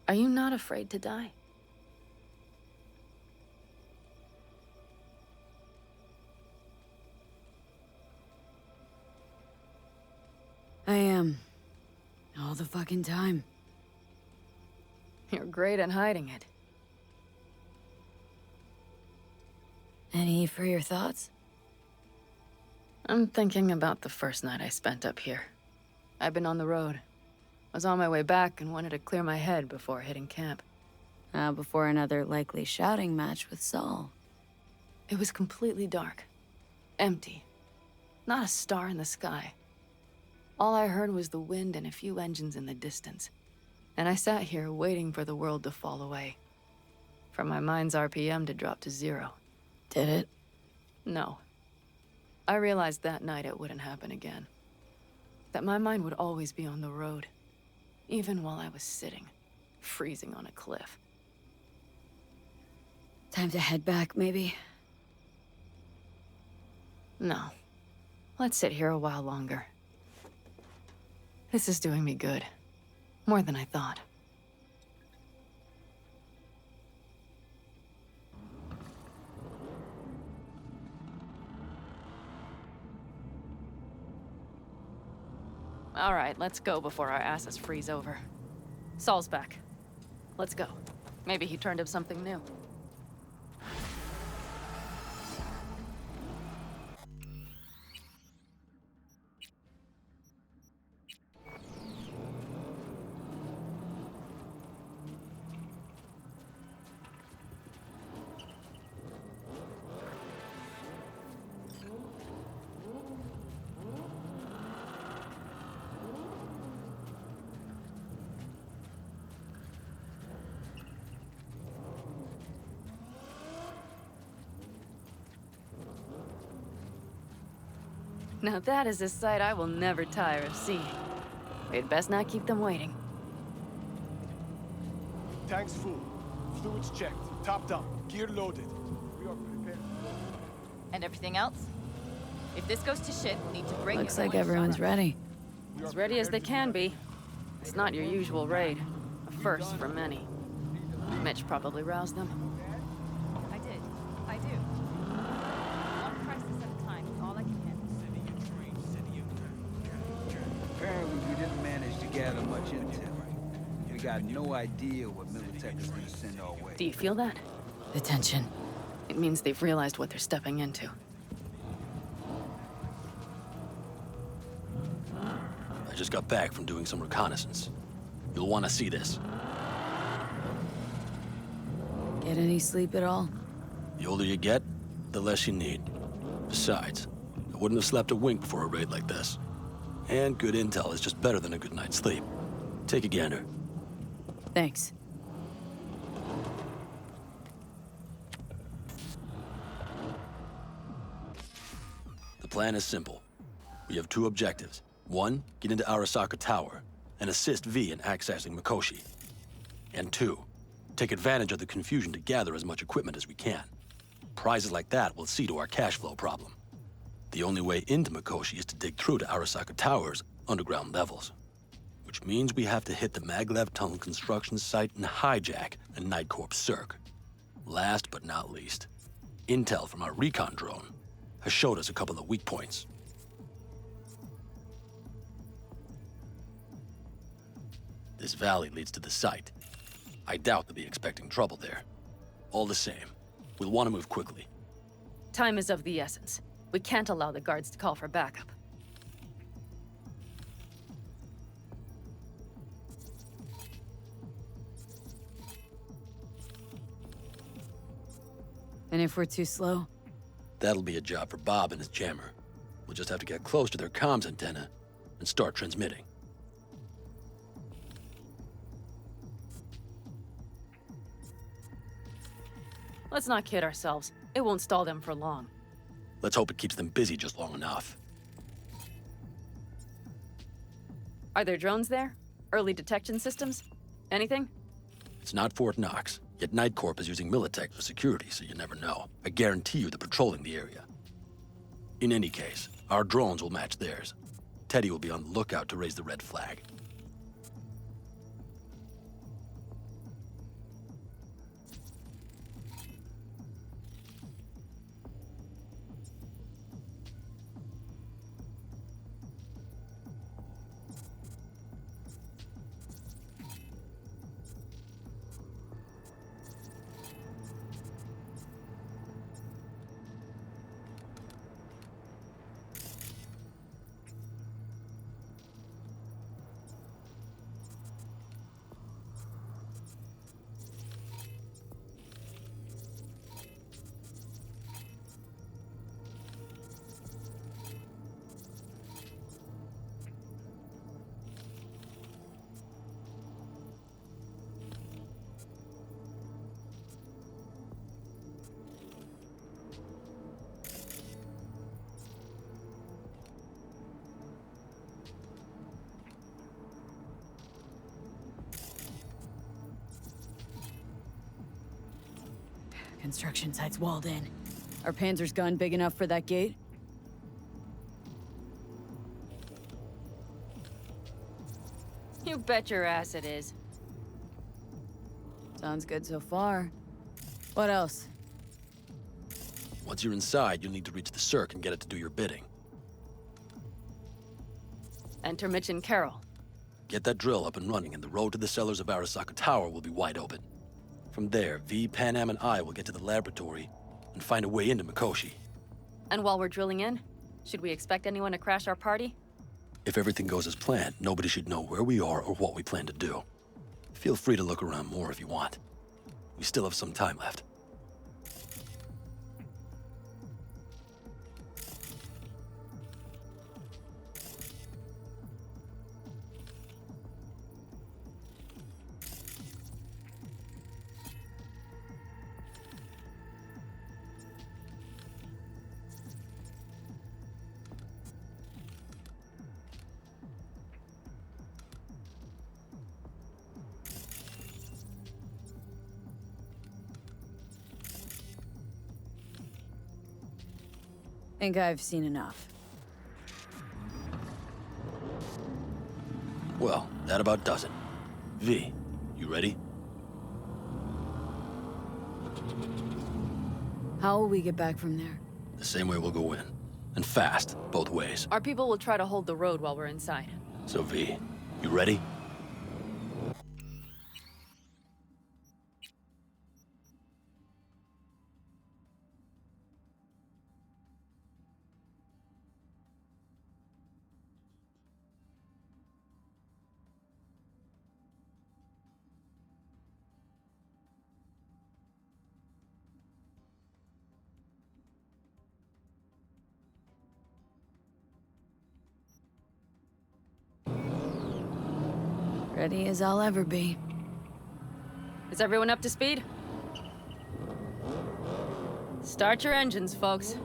Are you not afraid to die? I am. All the fucking time. You're great at hiding it. Any for your thoughts? I'm thinking about the first night I spent up here. I've been on the road. I was on my way back and wanted to clear my head before hitting camp. Before another likely shouting match with Saul. It was completely dark. Empty. Not a star in the sky. All I heard was the wind and a few engines in the distance. And I sat here waiting for the world to fall away. For my mind's RPM to drop to 0. Did it? No. I realized that night it wouldn't happen again. That my mind would always be on the road. Even while I was sitting, freezing on a cliff. Time to head back, maybe? No. Let's sit here a while longer. This is doing me good. More than I thought. All right, let's go before our asses freeze over. Saul's back. Let's go. Maybe he turned up something new. Now that is a sight I will never tire of seeing. We'd best not keep them waiting. Tank's full. Fluids checked. Topped up. Gear loaded. We are prepared. And everything else? If this goes to shit, we'll need to break Looks like everyone's ready. As ready as they can be. It's not your usual raid. A first for many. Mitch probably roused them. I did. I do. One crisis at a time is all I can handle. Apparently, we didn't manage to gather much intel. We got no idea what Militech is going to send our way. Do you feel that? The tension. It means they've realized what they're stepping into. I just got back from doing some reconnaissance. You'll want to see this. Get any sleep at all? The older you get, the less you need. Besides, I wouldn't have slept a wink before a raid like this. And good intel is just better than a good night's sleep. Take a gander. Thanks. The plan is simple. We have 2 objectives. 1, get into Arasaka Tower and assist V in accessing Mikoshi. And 2, take advantage of the confusion to gather as much equipment as we can. Prizes like that will see to our cash flow problem. The only way into Mikoshi is to dig through to Arasaka Tower's underground levels. Which means we have to hit the Maglev Tunnel construction site and hijack a Night Corp Cirque. Last but not least, intel from our recon drone has showed us a couple of weak points. This valley leads to the site. I doubt they'll be expecting trouble there. All the same, we'll want to move quickly. Time is of the essence. We can't allow the guards to call for backup. And if we're too slow? That'll be a job for Bob and his jammer. We'll just have to get close to their comms antenna and start transmitting. Let's not kid ourselves. It won't stall them for long. Let's hope it keeps them busy just long enough. Are there drones there? Early detection systems? Anything? It's not Fort Knox, yet Night Corp is using Militech for security, so you never know. I guarantee you they're patrolling the area. In any case, our drones will match theirs. Teddy will be on the lookout to raise the red flag. Construction site's walled in. Are Panzer's gun big enough for that gate? You bet your ass it is. Sounds good so far. What else? Once you're inside, you'll need to reach the Cirque and get it to do your bidding. Enter Mitch and Carol. Get that drill up and running, and the road to the cellars of Arasaka Tower will be wide open. From there, V, Panam, and I will get to the laboratory and find a way into Mikoshi. And while we're drilling in, should we expect anyone to crash our party? If everything goes as planned, nobody should know where we are or what we plan to do. Feel free to look around more if you want. We still have some time left. Think I've seen enough. Well, that about does it. V, you ready? How will we get back from there? The same way we'll go in. And fast, both ways. Our people will try to hold the road while we're inside. So V, you ready? Ready as I'll ever be. Is everyone up to speed? Start your engines, folks.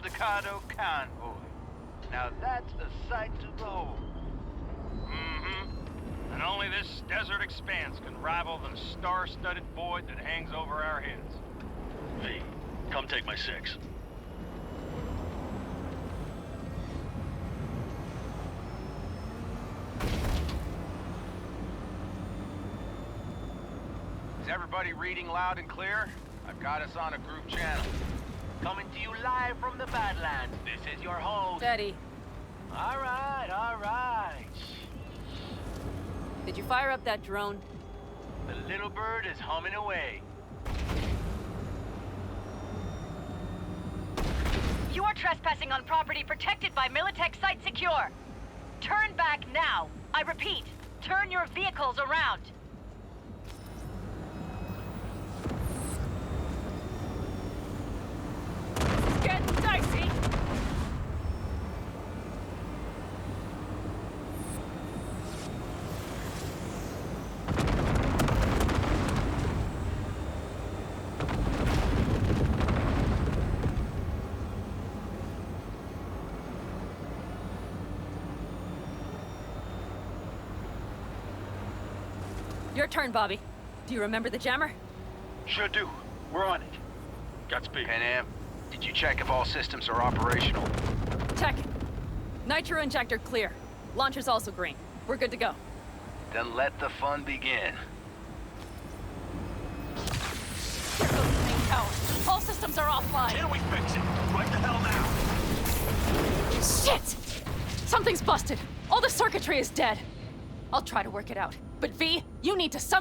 Decado convoy. Now that's a sight to behold. Mm-hmm. And only this desert expanse can rival the star-studded void that hangs over our heads. V, come take my 6. Is everybody reading loud and clear? I've got us on a group channel. Coming to you live from the Badlands. This is your host. Steady. All right. Did you fire up that drone? The little bird is humming away. You are trespassing on property protected by Militech Site Secure. Turn back now. I repeat, turn your vehicles around. It's getting dicey. Your turn, Bobby. Do you remember the jammer? Sure do. We're on it. Godspeed. Pan Am, did you check if all systems are operational? Check. Nitro injector clear. Launcher's also green. We're good to go. Then let the fun begin. Here goes the main tower. All systems are offline. Can we fix it? Right the hell now! Shit! Something's busted. All the circuitry is dead. I'll try to work it out. But V, you need to somehow